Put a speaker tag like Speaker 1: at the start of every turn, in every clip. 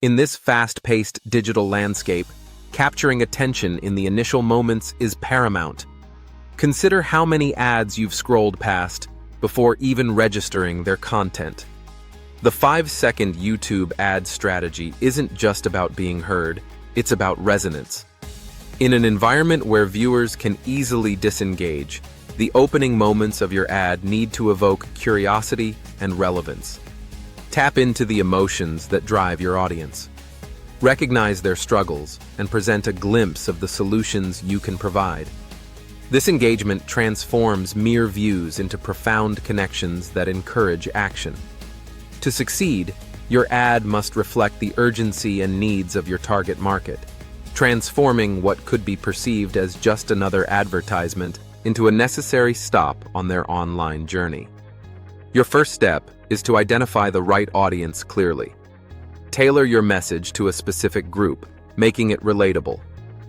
Speaker 1: In this fast-paced digital landscape, capturing attention in the initial moments is paramount. Consider how many ads you've scrolled past before even registering their content. The 5-second YouTube ad strategy isn't just about being heard, it's about resonance. In an environment where viewers can easily disengage, the opening moments of your ad need to evoke curiosity and relevance. Tap into the emotions that drive your audience. Recognize their struggles and present a glimpse of the solutions you can provide. This engagement transforms mere views into profound connections that encourage action. To succeed, your ad must reflect the urgency and needs of your target market, transforming what could be perceived as just another advertisement into a necessary stop on their online journey. Your first step is to identify the right audience clearly. Tailor your message to a specific group, making it relatable.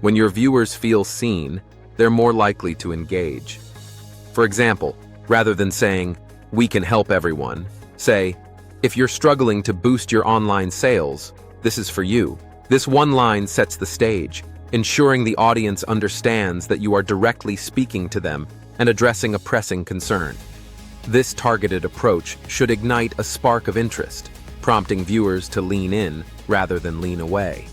Speaker 1: When your viewers feel seen, they're more likely to engage. For example, rather than saying, "We can help everyone," say, "If you're struggling to boost your online sales, this is for you." This one line sets the stage, ensuring the audience understands that you are directly speaking to them and addressing a pressing concern. This targeted approach should ignite a spark of interest, prompting viewers to lean in rather than lean away.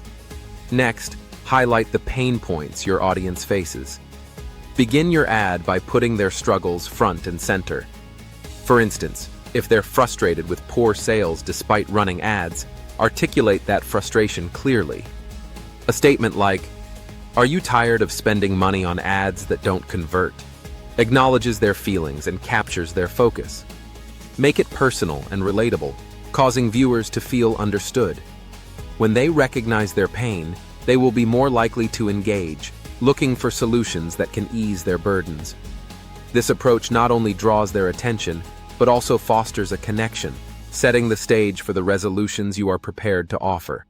Speaker 1: Next, highlight the pain points your audience faces. Begin your ad by putting their struggles front and center. For instance, if they're frustrated with poor sales despite running ads, articulate that frustration clearly. A statement like, "Are you tired of spending money on ads that don't convert?" acknowledges their feelings and captures their focus. Make it personal and relatable, causing viewers to feel understood. When they recognize their pain, they will be more likely to engage, looking for solutions that can ease their burdens. This approach not only draws their attention, but also fosters a connection, setting the stage for the resolutions you are prepared to offer.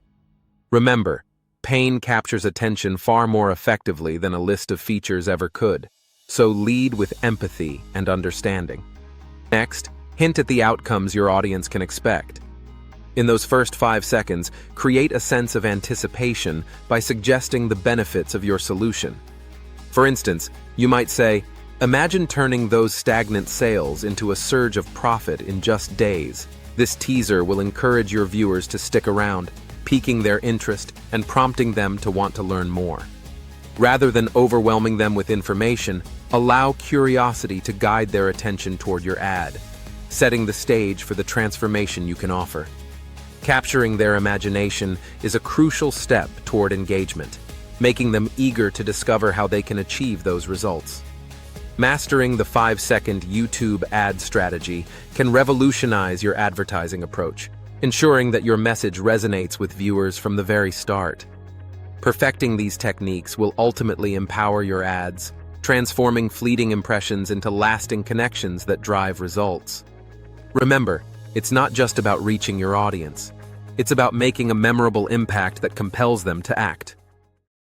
Speaker 1: Remember, pain captures attention far more effectively than a list of features ever could, so lead with empathy and understanding. Next, hint at the outcomes your audience can expect. In those first 5 seconds, create a sense of anticipation by suggesting the benefits of your solution. For instance, you might say, "Imagine turning those stagnant sales into a surge of profit in just days." This teaser will encourage your viewers to stick around, piquing their interest and prompting them to want to learn more. Rather than overwhelming them with information, allow curiosity to guide their attention toward your ad, setting the stage for the transformation you can offer. Capturing their imagination is a crucial step toward engagement, making them eager to discover how they can achieve those results. Mastering the 5-second YouTube ad strategy can revolutionize your advertising approach, ensuring that your message resonates with viewers from the very start. Perfecting these techniques will ultimately empower your ads, transforming fleeting impressions into lasting connections that drive results. Remember, it's not just about reaching your audience. It's about making a memorable impact that compels them to act.